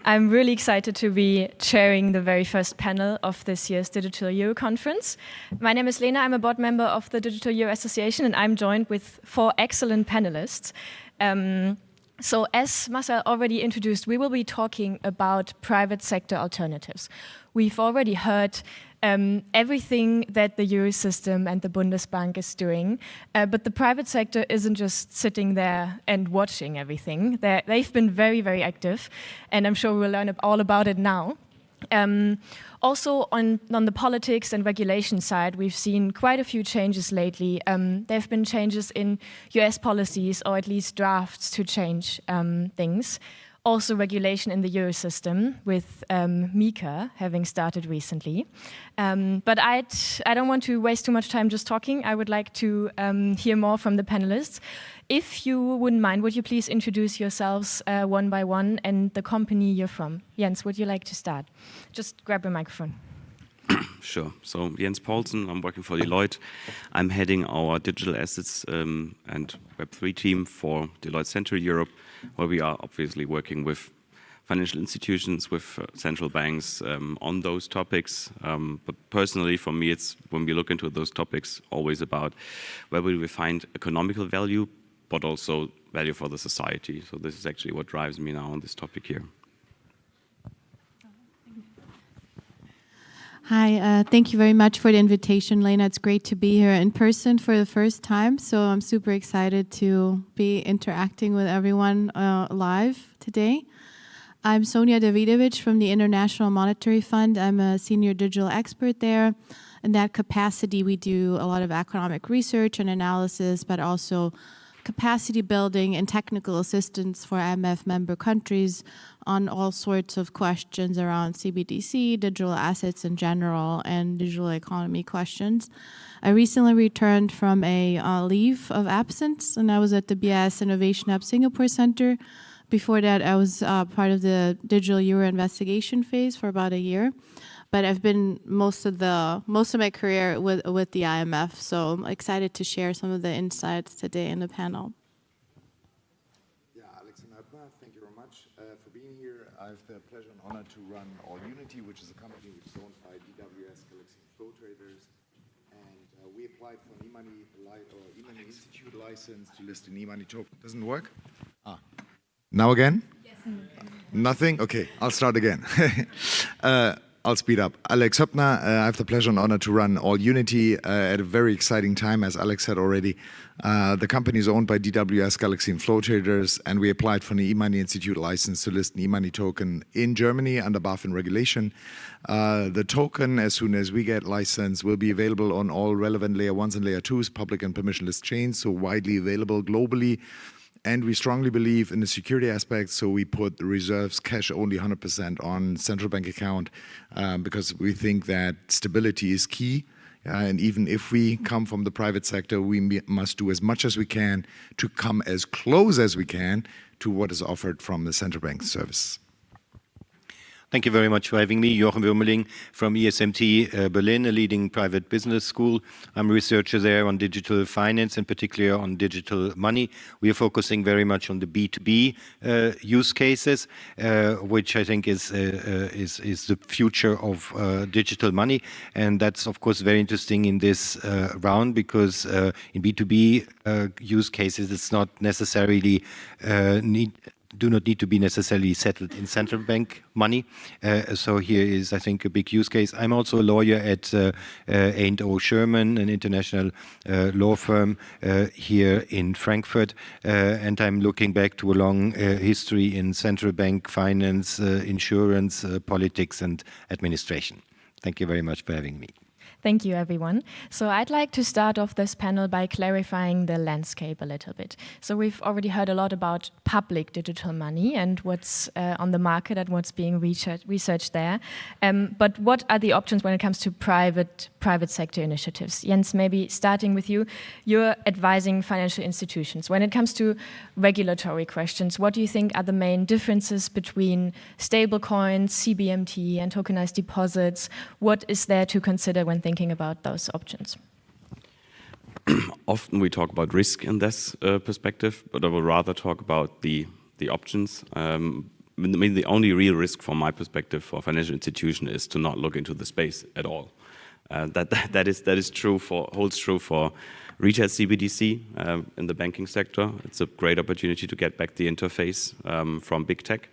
I'm really excited to be chairing the very first panel of this year's Digital Euro Conference. My name is Lena, I'm a board member of the Digital Euro Association, and I'm joined with 4 excellent panelists. So as Marcel already introduced, we will be talking about private sector alternatives. We've already heard everything that the Euro system and the Bundesbank is doing, but the private sector isn't just sitting there and watching everything. They've been very, very active, and I'm sure we'll learn all about it now. Also, on the politics and regulation side, we've seen quite a few changes lately. There have been changes in US policies, or at least drafts to change things. Also regulation in the Euro system, with MiCA having started recently. But I don't want to waste too much time just talking. I would like to hear more from the panelists. If you wouldn't mind, would you please introduce yourselves one by one and the company you're from? Jens, would you like to start? Just grab your microphone. Sure. So Jens Paulsen, I'm working for Deloitte. I'm heading our digital assets and Web3 team for Deloitte Central Europe, where we are obviously working with financial institutions, with central banks on those topics. But personally, for me, it's when we look into those topics, always about where will we find economical value, but also value for the society. So this is actually what drives me now on this topic here. Hi, thank you very much for the invitation, Lena. It's great to be here in person for the first time, so I'm super excited to be interacting with everyone live today. I'm Sonja Davidovic from the International Monetary Fund. I'm a senior digital expert there. In that capacity, we do a lot of economic research and analysis, but also capacity building and technical assistance for IMF member countries on all sorts of questions around CBDC, digital assets in general, and digital economy questions. I recently returned from a leave of absence, and I was at the BIS Innovation Hub Singapore Center. Before that, I was part of the Digital Euro investigation phase for about a year. But I've been most of my career with the IMF, so I'm excited to share some of the insights today in the panel. Yeah, Alex and Höptner, thank you very much for being here. I have the pleasure and honor to run All Unity, which is a company which is owned by DWS Galaxy Flow Traders, and we applied for an e-money institute license to list an e-money token. Doesn't it work? Now again? Yes. Nothing? Okay, I'll start again. I'll speed up. Alex Höptner, I have the pleasure and honor to run All Unity at a very exciting time, as Alex said already. The company is owned by DWS Galaxy and Flow Traders, and we applied for an e-money institute license to list an e-money token in Germany under BaFin regulation. The token, as soon as we get licensed, will be available on all relevant layer 1s and layer 2s, public and permissionless chains, so widely available globally. And we strongly believe in the security aspect, so we put the reserves cash only 100% on central bank account because we think that stability is key. And even if we come from the private sector, we must do as much as we can to come as close as we can to what is offered from the central bank service. Thank you very much for having me. Joachim Würmeling from ESMT Berlin, a leading private business school. I'm a researcher there on digital finance, in particular on digital money. We are focusing very much on the B2B use cases, which I think is the future of digital money. And that's, of course, very interesting in this round because in B2B use cases, it's not necessarily do not need to be necessarily settled in central bank money. So here is, I think, a big use case. I'm also a lawyer at A&O Sherman, an international law firm here in Frankfurt. And I'm looking back to a long history in central bank finance, insurance, politics, and administration. Thank you very much for having me. Thank you, everyone. So I'd like to start off this panel by clarifying the landscape a little bit. So we've already heard a lot about public digital money and what's on the market and what's being researched there. But what are the options when it comes to private sector initiatives? Jens, maybe starting with you. You're advising financial institutions. When it comes to regulatory questions, what do you think are the main differences between stablecoins, CBMT, and tokenized deposits? What is there to consider when thinking about those options? Often we talk about risk in this perspective, but I would rather talk about the options. I mean, the only real risk from my perspective for a financial institution is to not look into the space at all. That is true holds true for retail CBDC in the banking sector. It's a great opportunity to get back the interface from big tech.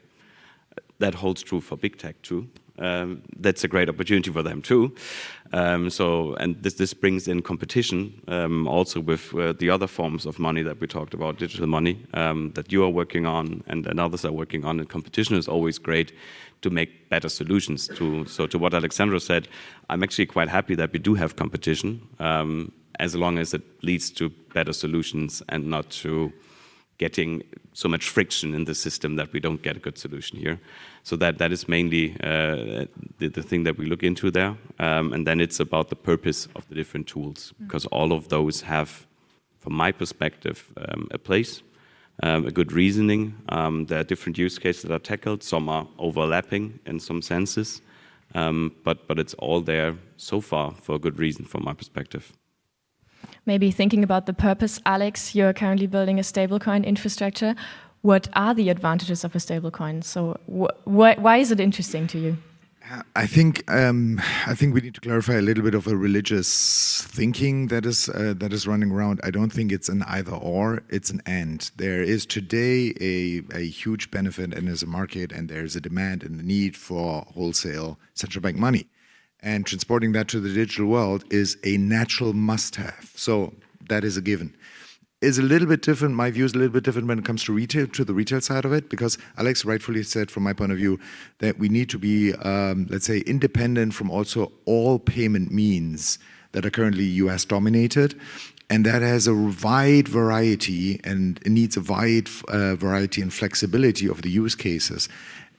That holds true for big tech too. That's a great opportunity for them too. And this brings in competition also with the other forms of money that we talked about, digital money, that you are working on and others are working on. And competition is always great to make better solutions. So to what Alexandra said, I'm actually quite happy that we do have competition, as long as it leads to better solutions and not to getting so much friction in the system that we don't get a good solution here. So that is mainly the thing that we look into there. And then it's about the purpose of the different tools, because all of those have, from my perspective, a place, a good reasoning. There are different use cases that are tackled. Some are overlapping in some senses, but it's all there so far for a good reason from my perspective. Maybe thinking about the purpose, Alex, you're currently building a stablecoin infrastructure. What are the advantages of a stablecoin? So why is it interesting to you? I think we need to clarify a little bit of a religious thinking that is running around. I don't think it's an either or, it's an and. There is today a huge benefit and there's a market and there's a demand and a need for wholesale central bank money. And transporting that to the digital world is a natural must-have. So that is a given. Is a little bit different, my view is a little bit different when it comes to retail, to the retail side of it, because Alex rightfully said from my point of view that we need to be, let's say, independent from also all payment means that are currently US dominated. And that has a wide variety and it needs a wide variety and flexibility of the use cases.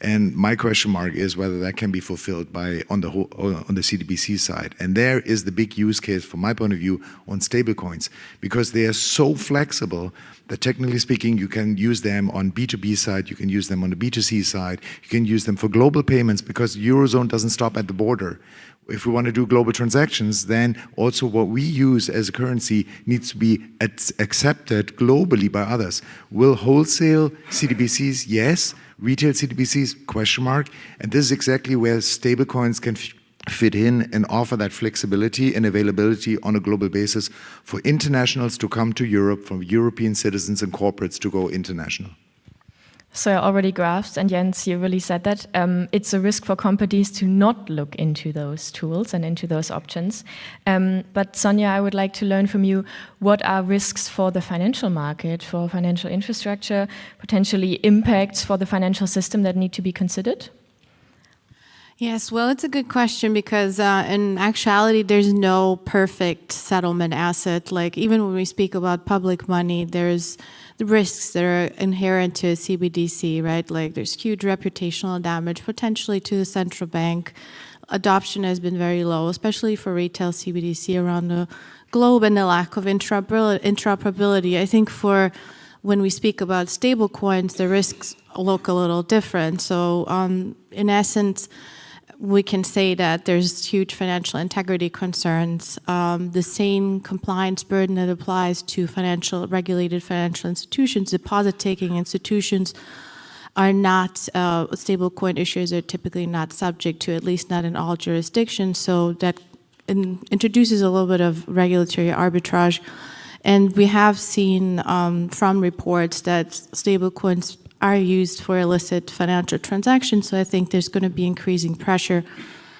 And my question mark is whether that can be fulfilled by on the CBDC side. And there is the big use case from my point of view on stablecoins, because they are so flexible that technically speaking, you can use them on B2B side, you can use them on the B2C side, you can use them for global payments because the Eurozone doesn't stop at the border. If we want to do global transactions, then also what we use as a currency needs to be accepted globally by others. Will wholesale CBDCs? Yes. Retail CBDCs? Question mark. And this is exactly where stablecoins can fit in and offer that flexibility and availability on a global basis for internationals to come to Europe, from European citizens and corporates to go international. So I already grasped, and Jens, you really said that, it's a risk for companies to not look into those tools and into those options. But Sonja, I would like to learn from you, what are risks for the financial market, for financial infrastructure, potentially impacts for the financial system that need to be considered? Yes, well, it's a good question because in actuality, there's no perfect settlement asset. Like even when we speak about public money, there's the risks that are inherent to a CBDC, right? Like there's huge reputational damage potentially to the central bank. Adoption has been very low, especially for retail CBDC around the globe, and the lack of interoperability. I think for when we speak about stable coins, the risks look a little different. So in essence, we can say that there's huge financial integrity concerns. The same compliance burden that applies to regulated financial institutions, deposit-taking institutions, are not, stablecoin issuers are typically not subject to, at least not in all jurisdictions. So that introduces a little bit of regulatory arbitrage. And we have seen from reports that stablecoins are used for illicit financial transactions. So I think there's going to be increasing pressure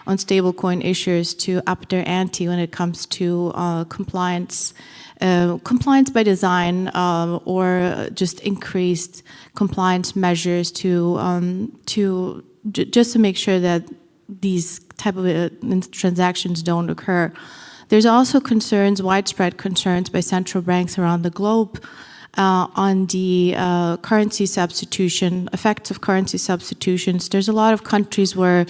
on stablecoin issuers to up their ante when it comes to compliance by design, or just increased compliance measures just to make sure that these type of transactions don't occur. There's also widespread concerns by central banks around the globe on the currency substitution, effects of currency substitutions. There's a lot of countries where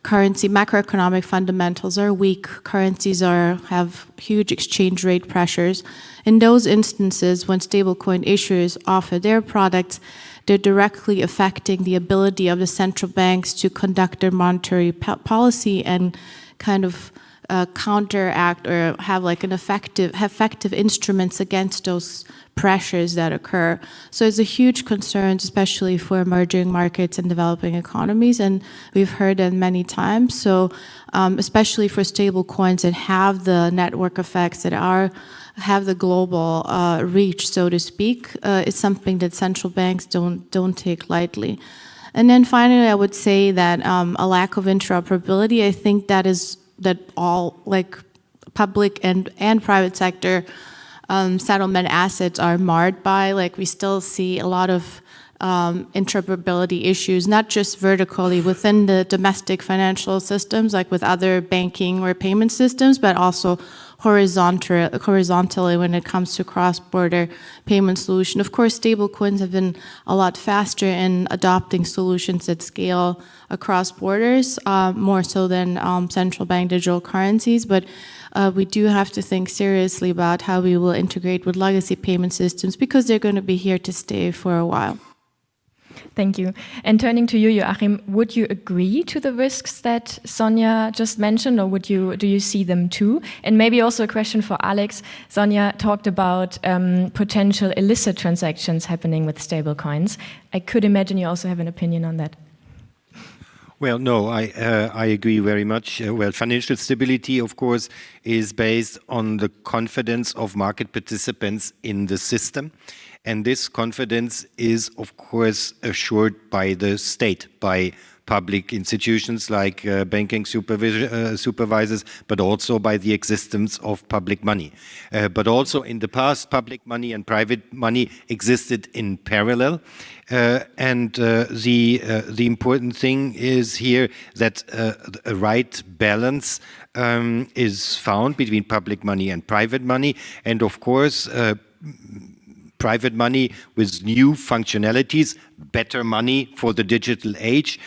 macroeconomic fundamentals are weak, currencies have huge exchange rate pressures. In those instances, when stablecoin issuers offer their products, they're directly affecting the ability of the central banks to conduct their monetary policy and kind of counteract or have like effective instruments against those pressures that occur. So it's a huge concern, especially for emerging markets and developing economies, and we've heard that many times. So especially for stable coins that have the network effects that have the global reach, so to speak, is something that central banks don't take lightly. And then finally, I would say that a lack of interoperability, I think that all like public and private sector settlement assets are marred by. Like we still see a lot of interoperability issues, not just vertically within the domestic financial systems, like with other banking or payment systems, but also horizontally when it comes to cross-border payment solution. Of course, stablecoins have been a lot faster in adopting solutions that scale across borders, more so than central bank digital currencies, but we do have to think seriously about how we will integrate with legacy payment systems because they're going to be here to stay for a while. Thank you. And turning to you, Joachim, would you agree to the risks that Sonja just mentioned, or do you see them too? And maybe also a question for Alex. Sonja talked about potential illicit transactions happening with stablecoins. I could imagine you also have an opinion on that. Well, no, I agree very much. Well, financial stability, of course, is based on the confidence of market participants in the system. And this confidence is, of course, assured by the state, by public institutions like banking supervisors, but also by the existence of public money. But also in the past, public money and private money existed in parallel. And the important thing is here that a right balance is found between public money and private money. And of course, private money with new functionalities, better money for the digital age,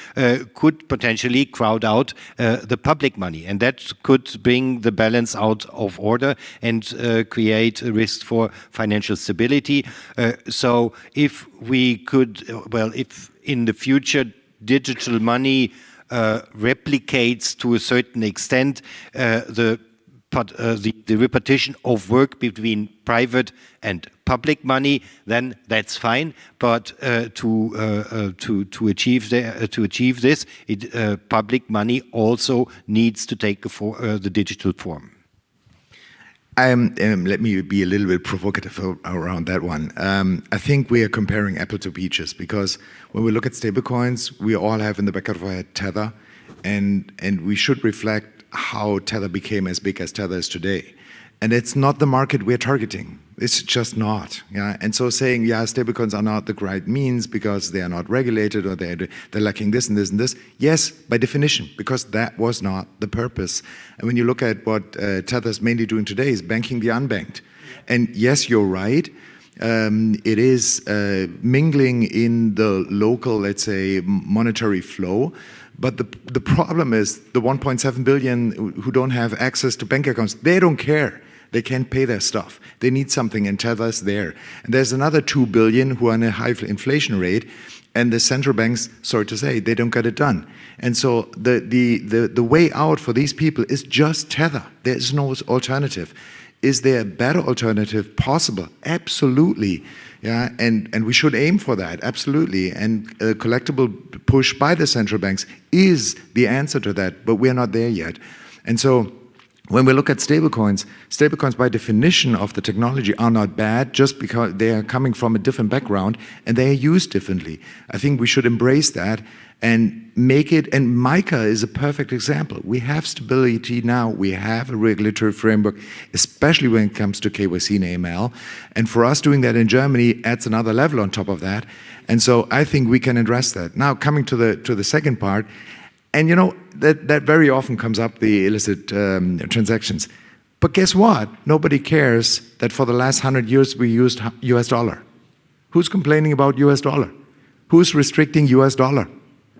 could potentially crowd out the public money. And that could bring the balance out of order and create a risk for financial stability. So if we could, well, if in the future digital money replicates to a certain extent the repetition of work between private and public money, then that's fine. But to achieve this, public money also needs to take the digital form. Let me be a little bit provocative around that one. I think we are comparing apple to peaches, because when we look at stablecoins, we all have in the back of our head Tether, and we should reflect how Tether became as big as Tether is today. And it's not the market we're targeting. It's just not. Yeah? And so saying, yeah, stablecoins are not the right means because they are not regulated or they're lacking this and this and this. Yes, by definition, because that was not the purpose. And when you look at what Tether is mainly doing today is banking the unbanked. And yes, you're right. It is mingling in the local, let's say, monetary flow. But the problem is the 1.7 billion who don't have access to bank accounts, they don't care. They can't pay their stuff. They need something, and Tether's there. And there's another 2 billion who are on a high inflation rate, and the central banks, sorry to say, they don't get it done. And so the way out for these people is just Tether. There is no alternative. Is there a better alternative possible? Absolutely. Yeah, and we should aim for that, absolutely. And a collectible push by the central banks is the answer to that, but we're not there yet. And so when we look at stablecoins by definition of the technology are not bad just because they are coming from a different background and they are used differently. I think we should embrace that and make it, and MiCA is a perfect example. We have stability now, we have a regulatory framework, especially when it comes to KYC and AML. And for us doing that in Germany adds another level on top of that. And so I think we can address that. Now coming to the second part, and you know, that very often comes up, the illicit transactions. But guess what? Nobody cares that for the last 100 years we used US dollar. Who's complaining about US dollar? Who's restricting US dollar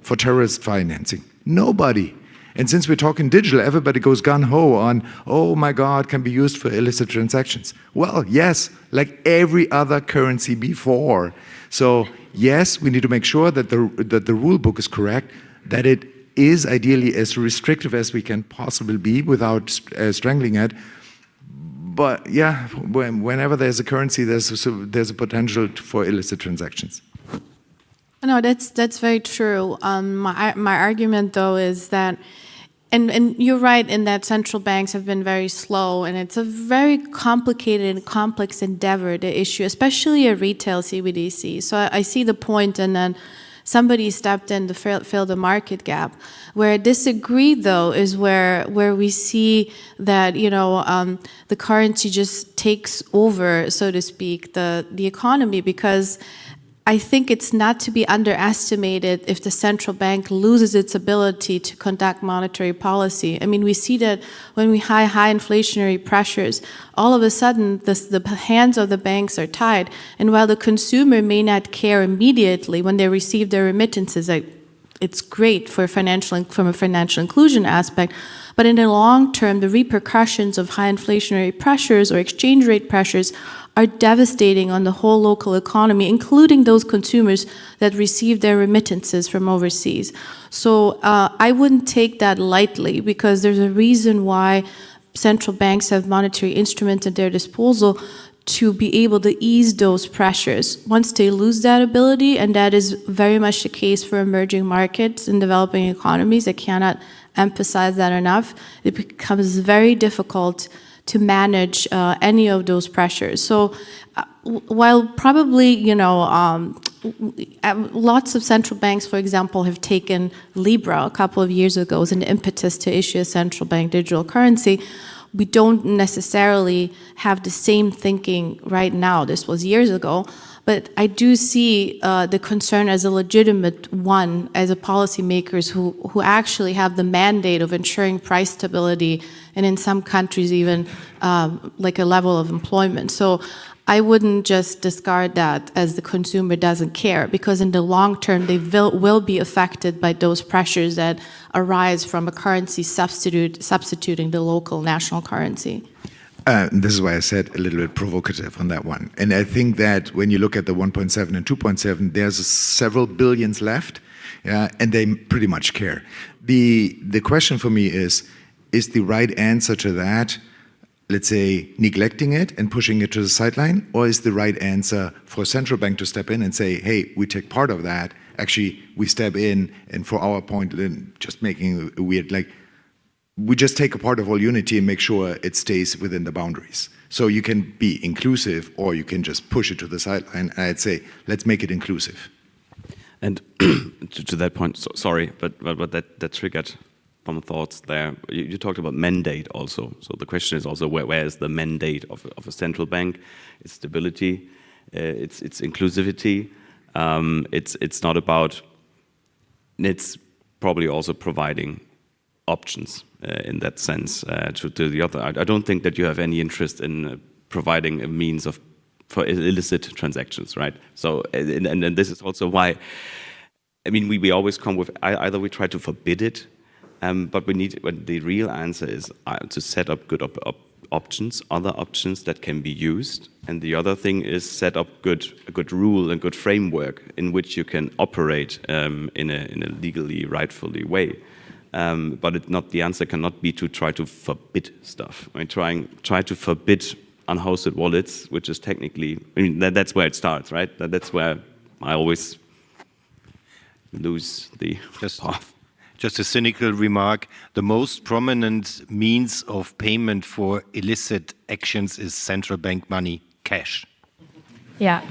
for terrorist financing? Nobody. And since we're talking digital, everybody goes gung-ho on, oh my God, can be used for illicit transactions. Well, yes, like every other currency before. So yes, we need to make sure that the rule book is correct, that it is ideally as restrictive as we can possibly be without strangling it. But yeah, whenever there's a currency, there's a potential for illicit transactions. No, that's very true. My argument, though, is that, and you're right in that central banks have been very slow, and it's a very complicated and complex endeavor to issue, especially a retail CBDC. So I see the point, and then somebody stepped in to fill the market gap. Where I disagree, though, is where we see that, you know, the currency just takes over, so to speak, the economy, because I think it's not to be underestimated if the central bank loses its ability to conduct monetary policy. I mean, we see that when we have high inflationary pressures, all of a sudden the hands of the banks are tied. And while the consumer may not care immediately when they receive their remittances, it's great for from a financial inclusion aspect, but in the long term, the repercussions of high inflationary pressures or exchange rate pressures are devastating on the whole local economy, including those consumers that receive their remittances from overseas. So I wouldn't take that lightly, because there's a reason why central banks have monetary instruments at their disposal to be able to ease those pressures once they lose that ability, and that is very much the case for emerging markets and developing economies. I cannot emphasize that enough. It becomes very difficult to manage any of those pressures. So while probably, you know, lots of central banks, for example, have taken Libra a couple of years ago as an impetus to issue a central bank digital currency, we don't necessarily have the same thinking right now. This was years ago. But I do see the concern as a legitimate one as a policymakers who actually have the mandate of ensuring price stability, and in some countries even like a level of employment. So I wouldn't just discard that as the consumer doesn't care, because in the long term they will be affected by those pressures that arise from a currency substituting the local national currency. This is why I said a little bit provocative on that one. And I think that when you look at the 1.7 and 2.7, there's several billions left, and they pretty much care. The question for me is the right answer to that, let's say, neglecting it and pushing it to the sideline, or is the right answer for a central bank to step in and say, hey, we take part of that, actually we step in, and for our point, just making a weird, like, we just take a part of all unity and make sure it stays within the boundaries. So you can be inclusive, or you can just push it to the sideline. And I'd say, let's make it inclusive. And to that point, sorry, but that triggered some thoughts there. You talked about mandate also. So the question is also, where is the mandate of a central bank? It's stability, it's inclusivity. It's not about, it's probably also providing options in that sense to the other. I don't think that you have any interest in providing a means for illicit transactions, right? So, and this is also why, I mean, we always come with, either we try to forbid it, but the real answer is to set up good options, other options that can be used. And the other thing is set up a good rule and good framework in which you can operate in a legally, rightfully way. But the answer cannot be to try to forbid stuff. I mean, try to forbid unhosted wallets, which is technically, I mean, that's where it starts, right? That's where I always lose the path. Just a cynical remark, the most prominent means of payment for illicit actions is central bank money, cash. Yeah.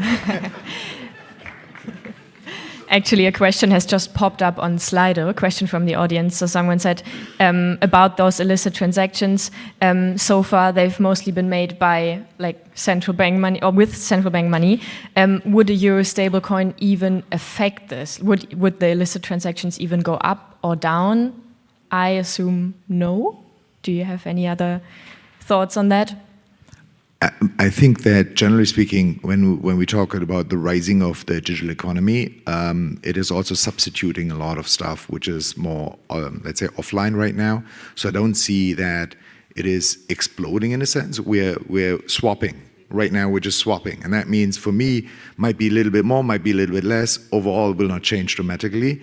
Actually, a question has just popped up on Slido, a question from the audience. So someone said about those illicit transactions, so far they've mostly been made by like central bank money or with central bank money. Would a euro stablecoin even affect this? Would the illicit transactions even go up or down? I assume no. Do you have any other thoughts on that? I think that generally speaking, when we talk about the rising of the digital economy, it is also substituting a lot of stuff which is more, let's say, offline right now. So I don't see that it is exploding in a sense. We're swapping. Right now we're just swapping. And that means for me, might be a little bit more, might be a little bit less. Overall, it will not change dramatically,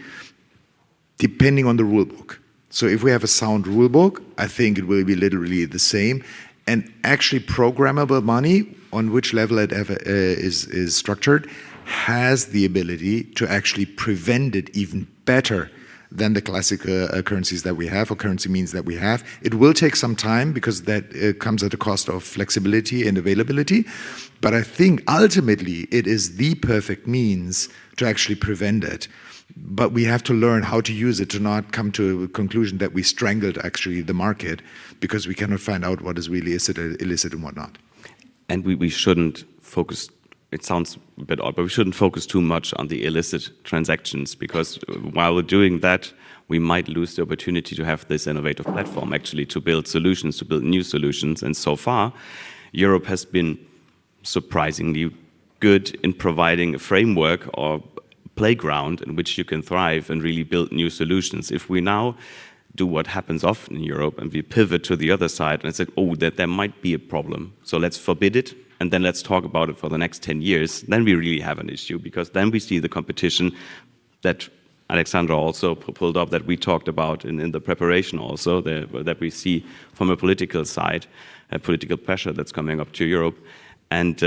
depending on the rule book. So if we have a sound rule book, I think it will be literally the same. And actually programmable money, on which level it ever is structured, has the ability to actually prevent it even better than the classic currencies that we have, or currency means that we have. It will take some time because that comes at a cost of flexibility and availability. But I think ultimately it is the perfect means to actually prevent it. But we have to learn how to use it to not come to a conclusion that we strangled actually the market because we cannot find out what is really illicit and what not. And we shouldn't focus, it sounds a bit odd, but we shouldn't focus too much on the illicit transactions, because while we're doing that, we might lose the opportunity to have this innovative platform actually to build solutions, to build new solutions. And so far, Europe has been surprisingly good in providing a framework or playground in which you can thrive and really build new solutions. If we now do what happens often in Europe and we pivot to the other side and say, oh, that there might be a problem, so let's forbid it and then let's talk about it for the next 10 years, then we really have an issue, because then we see the competition that Alexandra also pulled up, that we talked about in the preparation also, that we see from a political side, a political pressure that's coming up to Europe. And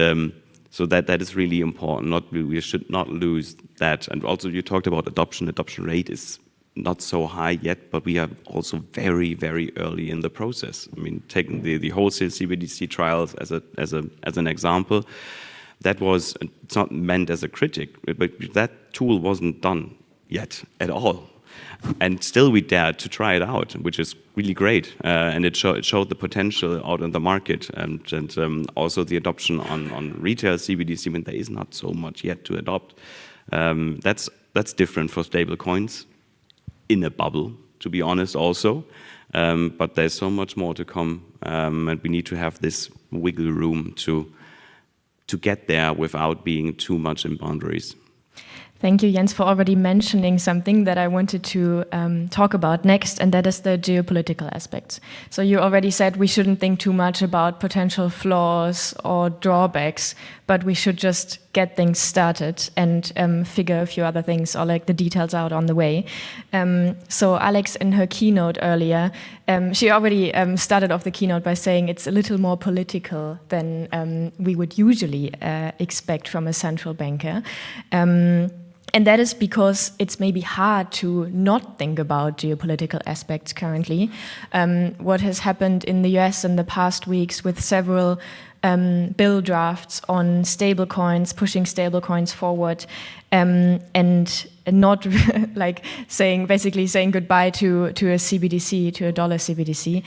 so that is really important. We should not lose that. And also you talked about adoption. Adoption rate is not so high yet, but we are also very, very early in the process. I mean, taking the wholesale CBDC trials as an example, that was, it's not meant as a critic, but that tool wasn't done yet at all. And still we dared to try it out, which is really great. And it showed the potential out in the market, and also the adoption on retail CBDC. I mean, there is not so much yet to adopt. That's different for stable coins in a bubble, to be honest also. But there's so much more to come, and we need to have this wiggle room to get there without being too much in boundaries. Thank you, Jens, for already mentioning something that I wanted to talk about next, and that is the geopolitical aspects. So you already said we shouldn't think too much about potential flaws or drawbacks, but we should just get things started and figure a few other things, or like the details out on the way. So Alex, in her keynote earlier, she already started off the keynote by saying it's a little more political than we would usually expect from a central banker. And that is because it's maybe hard to not think about geopolitical aspects currently. What has happened in the US in the past weeks with several bill drafts on stablecoins, pushing stablecoins forward, and not like basically saying goodbye to a CBDC, to a dollar CBDC,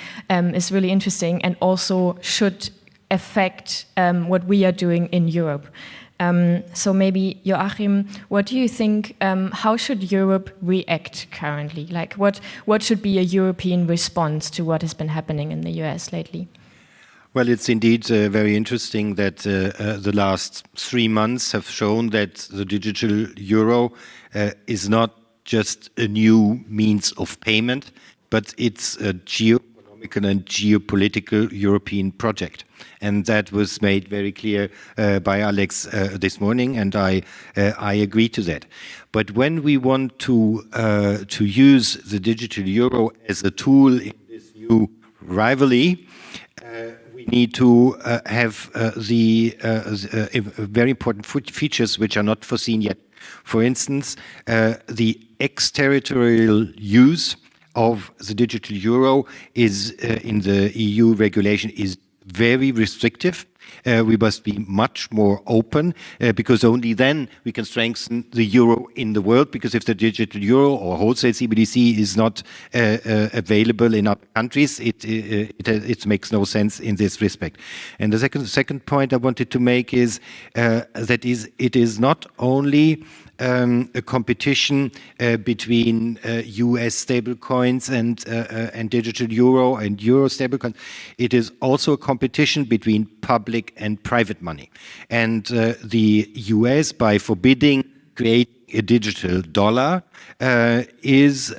is really interesting, and also should affect what we are doing in Europe. So maybe, Joachim, what do you think, how should Europe react currently? Like what should be a European response to what has been happening in the US lately? Well, it's indeed very interesting that the last 3 months have shown that the digital euro is not just a new means of payment, but it's a geoeconomic and geopolitical European project. And that was made very clear by Alex this morning, and I agree to that. But when we want to use the digital euro as a tool in this new rivalry, we need to have the very important features which are not foreseen yet. For instance, the exterritorial use of the digital euro is in the EU regulation is very restrictive. We must be much more open because only then we can strengthen the euro in the world, because if the digital euro or wholesale CBDC is not available in other countries, it makes no sense in this respect. And the second point I wanted to make is that it is not only a competition between US stablecoins and digital euro and euro stablecoins. It is also a competition between public and private money. And the US, by forbidding creating a digital dollar, is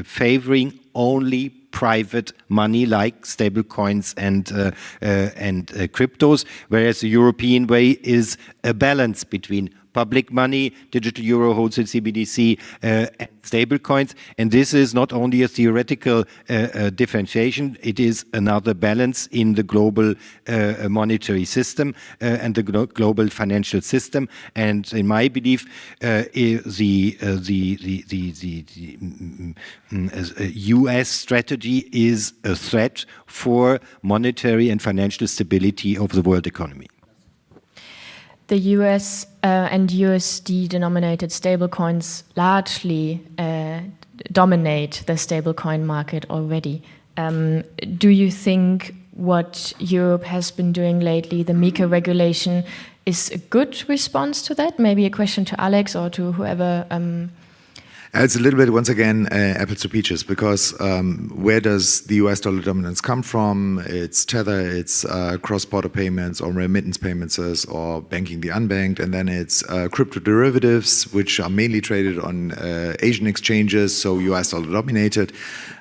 favoring only private money like stablecoins and cryptos, whereas the European way is a balance between public money, digital euro, wholesale CBDC, and stablecoins. And this is not only a theoretical differentiation, it is another balance in the global monetary system and the global financial system. And in my belief, the US strategy is a threat for monetary and financial stability of the world economy. The US and USD denominated stablecoins largely dominate the stablecoin market already. Do you think what Europe has been doing lately, the MiCA regulation, is a good response to that? Maybe a question to Alex or to whoever. It's a little bit, once again, apples to peaches, because where does the US dollar dominance come from? It's tether, it's cross-border payments or remittance payments or banking the unbanked, and then it's crypto derivatives, which are mainly traded on Asian exchanges, so US dollar dominated.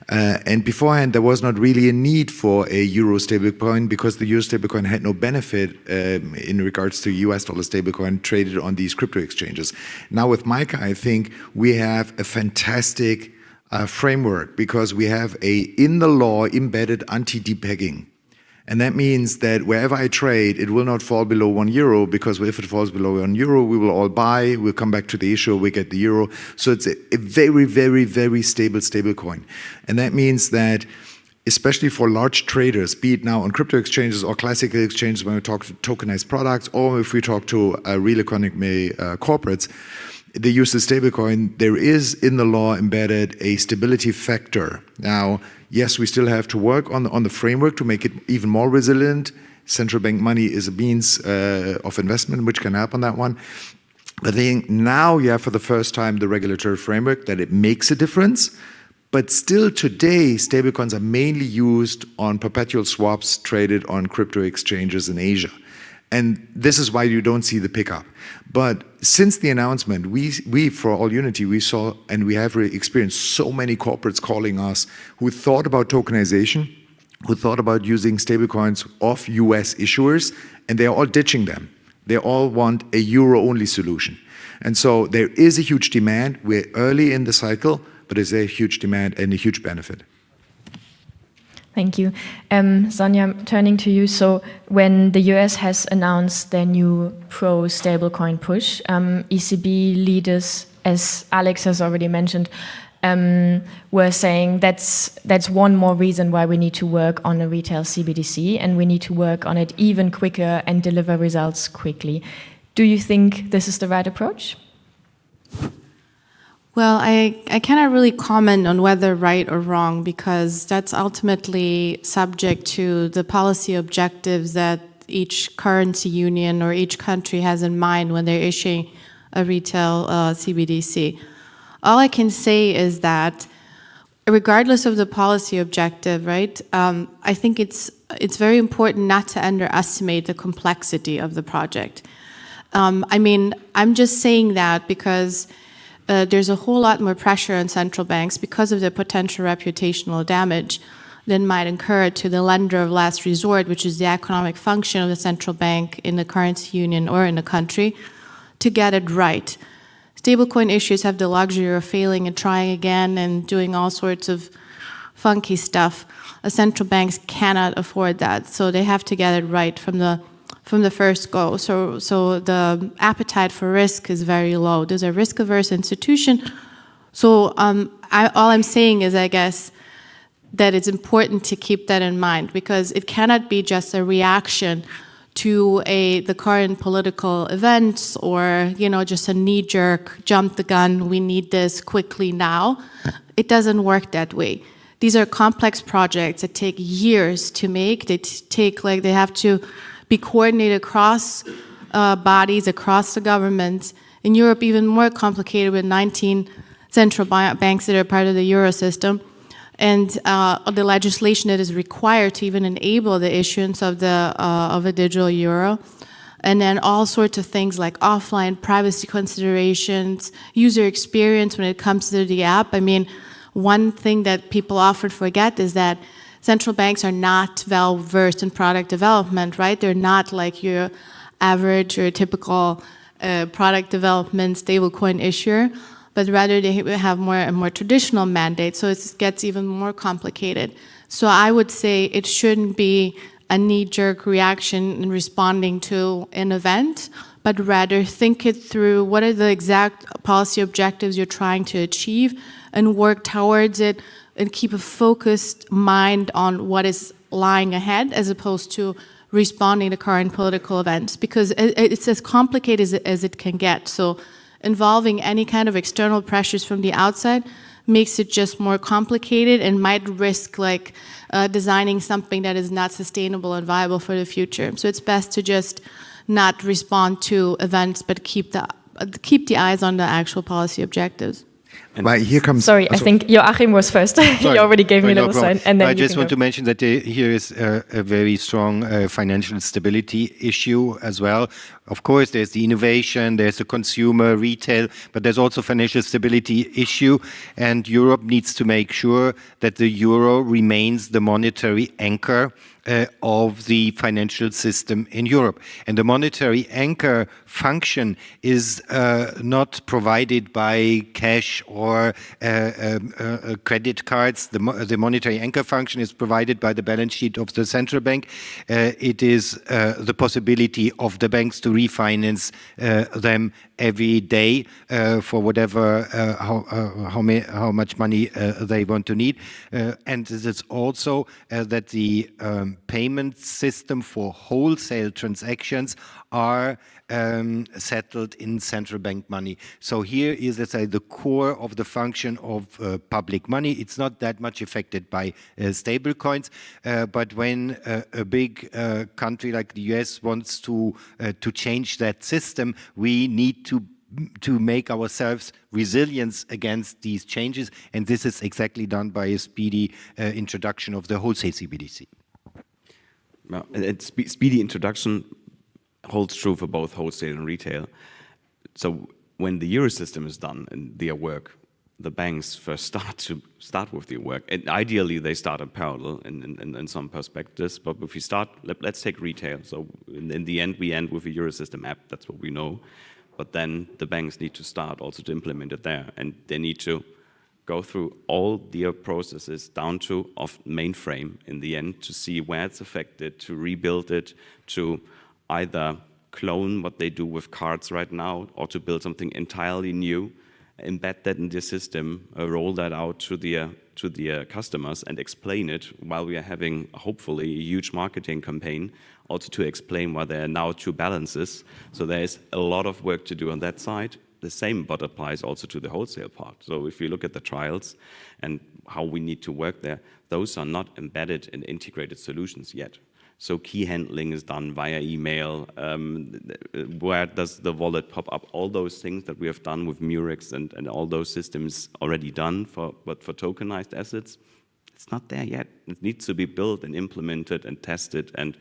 And beforehand, there was not really a need for a euro stablecoin because the euro stablecoin had no benefit in regards to US dollar stablecoin traded on these crypto exchanges. Now with MiCA, I think we have a fantastic framework because we have in the law embedded anti-depegging. And that means that wherever I trade, it will not fall below €1 because if it falls below €1, we will all buy, we'll come back to the issue, we get the euro. So it's a very, very, very stable coin. And that means that especially for large traders, be it now on crypto exchanges or classical exchanges when we talk to tokenized products, or if we talk to real economy corporates, they use the stablecoin. There is in the law embedded a stability factor. Now, yes, we still have to work on the framework to make it even more resilient. Central bank money is a means of investment which can help on that one. But I think now you have for the first time the regulatory framework that it makes a difference. But still today, stablecoins are mainly used on perpetual swaps traded on crypto exchanges in Asia. And this is why you don't see the pickup. But since the announcement, we for All Unity, we saw and we have experienced so many corporates calling us who thought about tokenization, who thought about using stablecoins of US issuers, and they're all ditching them. They all want a euro-only solution. And so there is a huge demand. We're early in the cycle, but there's a huge demand and a huge benefit. Thank you. Sonja, turning to you. So when the US has announced their new pro-stablecoin push, ECB leaders, as Alex has already mentioned, were saying that's one more reason why we need to work on a retail CBDC, and we need to work on it even quicker and deliver results quickly. Do you think this is the right approach? Well, I cannot really comment on whether right or wrong because that's ultimately subject to the policy objectives that each currency union or each country has in mind when they're issuing a retail CBDC. All I can say is that regardless of the policy objective, right, I think it's very important not to underestimate the complexity of the project. I mean, I'm just saying that because there's a whole lot more pressure on central banks because of the potential reputational damage that might incur to the lender of last resort, which is the economic function of the central bank in the currency union or in a country, to get it right. Stablecoin issues have the luxury of failing and trying again and doing all sorts of funky stuff. Central banks cannot afford that, so they have to get it right from the first go. So the appetite for risk is very low. There's a risk-averse institution. So all I'm saying is, I guess, that it's important to keep that in mind because it cannot be just a reaction to the current political events or, just a knee-jerk, jump the gun, we need this quickly now. It doesn't work that way. These are complex projects that take years to make. They have to be coordinated across bodies, across the governments. In Europe, even more complicated with 19 central banks that are part of the euro system, and the legislation that is required to even enable the issuance of a digital euro, and then all sorts of things like offline privacy considerations, user experience when it comes to the app. I mean, one thing that people often forget is that central banks are not well-versed in product development, right? They're not like your average or typical product development, stablecoin issuer, but rather they have a more traditional mandate, so it gets even more complicated. So I would say it shouldn't be a knee-jerk reaction in responding to an event, but rather think it through, what are the exact policy objectives you're trying to achieve, and work towards it, and keep a focused mind on what is lying ahead, as opposed to responding to current political events, because it's as complicated as it can get. So involving any kind of external pressures from the outside makes it just more complicated and might risk designing something that is not sustainable and viable for the future. So it's best to just not respond to events, but keep the eyes on the actual policy objectives. Right, here comes. Sorry, I think Joachim was first. He already gave me a little sign, and then I just want to mention that here is a very strong financial stability issue as well. Of course, there's the innovation, there's the consumer, retail, but there's also financial stability issue, and Europe needs to make sure that the euro remains the monetary anchor of the financial system in Europe. And the monetary anchor function is not provided by cash or credit cards. The monetary anchor function is provided by the balance sheet of the central bank. It is the possibility of the banks to refinance them every day for whatever, how much money they want to need. And it's also that the payment system for wholesale transactions are settled in central bank money. So here is, let's say, the core of the function of public money. It's not that much affected by stable coins, but when a big country like the US wants to change that system, we need to make ourselves resilient against these changes, and this is exactly done by a speedy introduction of the wholesale CBDC. Well, speedy introduction holds true for both wholesale and retail. So when the euro system is done and their work, the banks first start with their work. And ideally, they start in parallel in some perspectives. But if we start, let's take retail. So in the end, we end with a euro system app. That's what we know. But then the banks need to start also to implement it there, and they need to go through all their processes down to mainframe in the end to see where it's affected, to rebuild it, to either clone what they do with cards right now, or to build something entirely new, embed that in the system, roll that out to the customers and explain it while we are having hopefully a huge marketing campaign, also to explain why there are now two balances. So there is a lot of work to do on that side. The same but applies also to the wholesale part. So if you look at the trials and how we need to work there, those are not embedded in integrated solutions yet. So key handling is done via email. Where does the wallet pop up? All those things that we have done with Murex and all those systems already done, but for tokenized assets, it's not there yet. It needs to be built and implemented and tested, and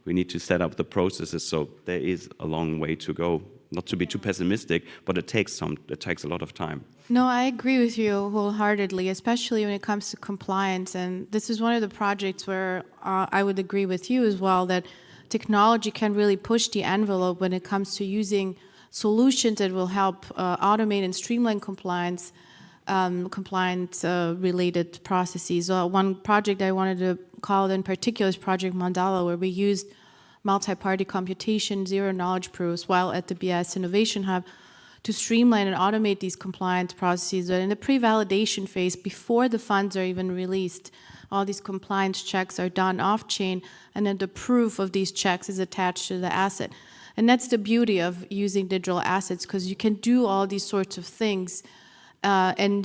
we need to set up the processes. So there is a long way to go. Not to be too pessimistic, but it takes a lot of time. No, I agree with you wholeheartedly, especially when it comes to compliance. And this is one of the projects where I would agree with you as well, that technology can really push the envelope when it comes to using solutions that will help automate and streamline compliance related processes. One project I wanted to call in particular is Project Mandala, where we used multi-party computation, zero-knowledge proofs, while at the BIS Innovation Hub, to streamline and automate these compliance processes. But in the pre-validation phase, before the funds are even released, all these compliance checks are done off-chain, and then the proof of these checks is attached to the asset. And that's the beauty of using digital assets, because you can do all these sorts of things and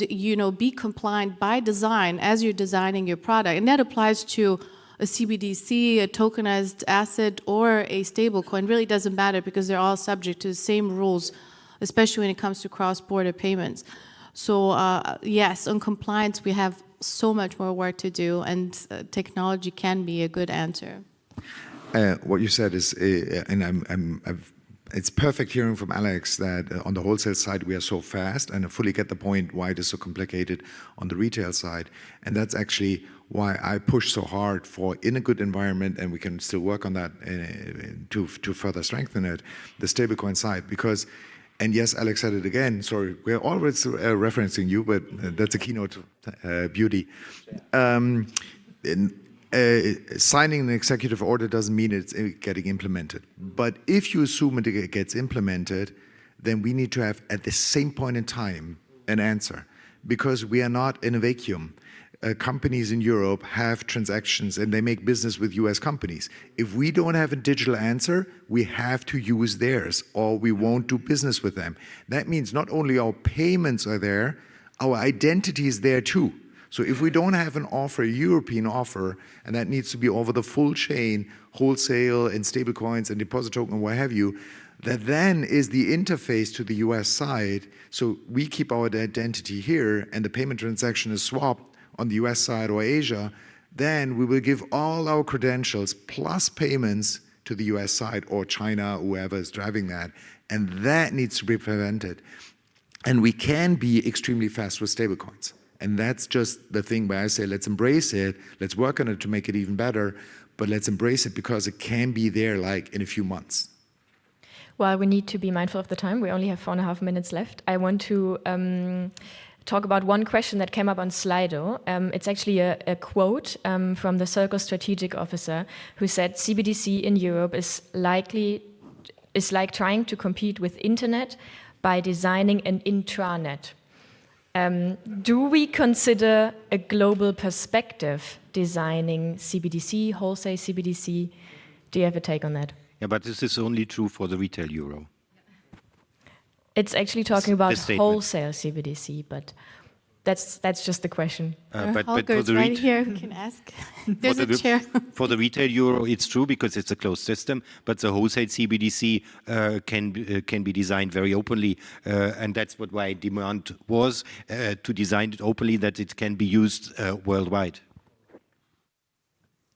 be compliant by design as you're designing your product. And that applies to a CBDC, a tokenized asset, or a stablecoin. Really doesn't matter, because they're all subject to the same rules, especially when it comes to cross-border payments. So yes, on compliance, we have so much more work to do, and technology can be a good answer. What you said is, and it's perfect hearing from Alex that on the wholesale side we are so fast, and I fully get the point why it is so complicated on the retail side. And that's actually why I push so hard for, in a good environment, and we can still work on that to further strengthen it, the stablecoin side. Because, and yes, Alex said it again, sorry, we're always referencing you, but that's a keynote beauty. Signing an executive order doesn't mean it's getting implemented. But if you assume it gets implemented, then we need to have, at the same point in time, an answer. Because we are not in a vacuum. Companies in Europe have transactions and they make business with US companies. If we don't have a digital answer, we have to use theirs or we won't do business with them. That means not only our payments are there, our identity is there too. So if we don't have an offer, a European offer, and that needs to be over the full chain, wholesale and stablecoins and deposit token and what have you, that then is the interface to the US side. So we keep our identity here and the payment transaction is swapped on the US side or Asia, then we will give all our credentials plus payments to the US side or China, whoever is driving that. And that needs to be prevented. And we can be extremely fast with stablecoins. And that's just the thing where I say, let's embrace it, let's work on it to make it even better, but let's embrace it because it can be there like in a few months. Well, we need to be mindful of the time. We only have 4.5 minutes left. I want to talk about one question that came up on Slido. It's actually a quote from the Circle strategic officer who said CBDC in Europe is like trying to compete with internet by designing an intranet. Do we consider a global perspective designing CBDC, wholesale CBDC? Do you have a take on that? Yeah, but this is only true for the retail euro. It's actually talking about wholesale CBDC, but that's just the question. But for the right here who can ask. There's a chair. For the retail euro, it's true because it's a closed system, but the wholesale CBDC can be designed very openly, and that's what my demand was, to design it openly that it can be used worldwide.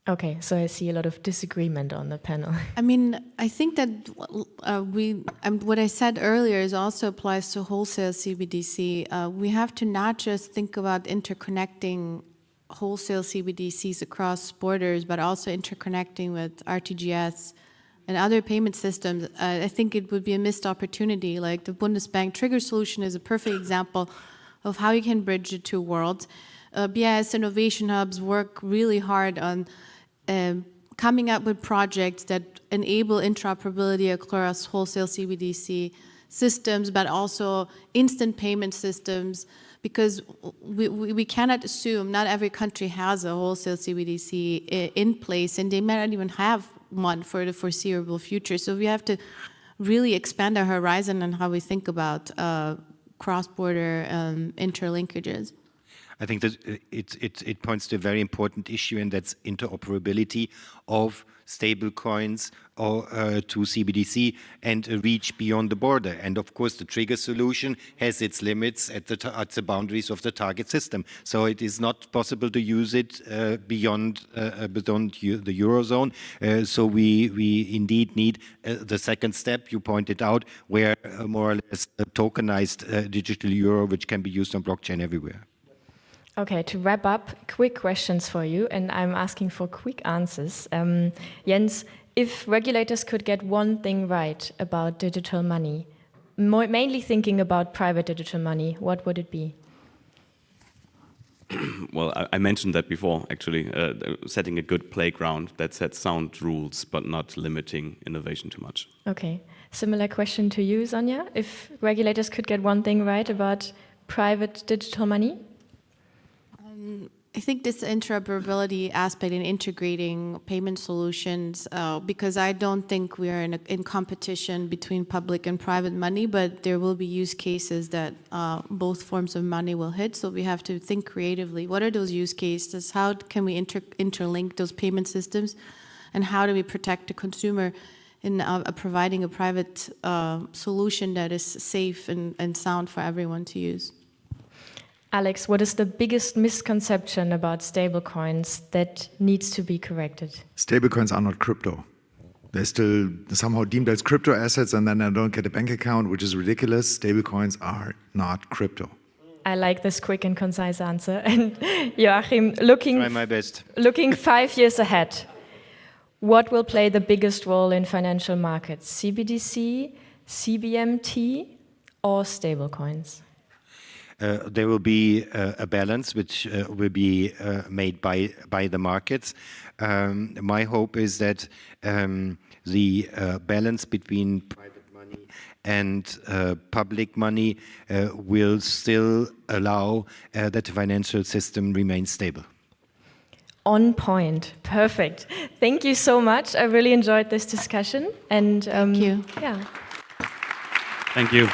Okay, so I see a lot of disagreement on the panel. I mean, I think that what I said earlier is also applies to wholesale CBDC. We have to not just think about interconnecting wholesale CBDCs across borders, but also interconnecting with RTGS and other payment systems. I think it would be a missed opportunity. Like the Bundesbank Trigger Solution is a perfect example of how you can bridge the two worlds. BIS Innovation Hubs work really hard on coming up with projects that enable interoperability across wholesale CBDC systems, but also instant payment systems, because we cannot assume not every country has a wholesale CBDC in place, and they may not even have one for the foreseeable future. So we have to really expand our horizon on how we think about cross-border interlinkages. I think that it points to a very important issue, and that's interoperability of stablecoins to CBDC and reach beyond the border. And of course, the trigger solution has its limits at the boundaries of the target system. So it is not possible to use it beyond the Eurozone. So we indeed need the second step you pointed out, where more or less a tokenized digital euro, which can be used on blockchain everywhere. Okay, to wrap up, quick questions for you, and I'm asking for quick answers. Jens, if regulators could get one thing right about digital money, mainly thinking about private digital money, what would it be? Well, I mentioned that before, actually, setting a good playground that sets sound rules, but not limiting innovation too much. Okay, similar question to you, Sonja. If regulators could get one thing right about private digital money? I think this interoperability aspect in integrating payment solutions, because I don't think we are in competition between public and private money, but there will be use cases that both forms of money will hit. So we have to think creatively. What are those use cases? How can we interlink those payment systems? And how do we protect the consumer in providing a private solution that is safe and sound for everyone to use? Alex, what is the biggest misconception about stablecoins that needs to be corrected? Stablecoins are not crypto. they're still somehow deemed as crypto assets, and then I don't get a bank account, which is ridiculous. Stablecoins are not crypto. I like this quick and concise answer. And Joachim, looking Try my best. Looking 5 years ahead, what will play the biggest role in financial markets? CBDC, CBMT, or stablecoins? There will be a balance which will be made by the markets. My hope is that the balance between private money and public money will still allow that the financial system remains stable. On point. Perfect. Thank you so much. I really enjoyed this discussion. And Thank you. Yeah. Thank you.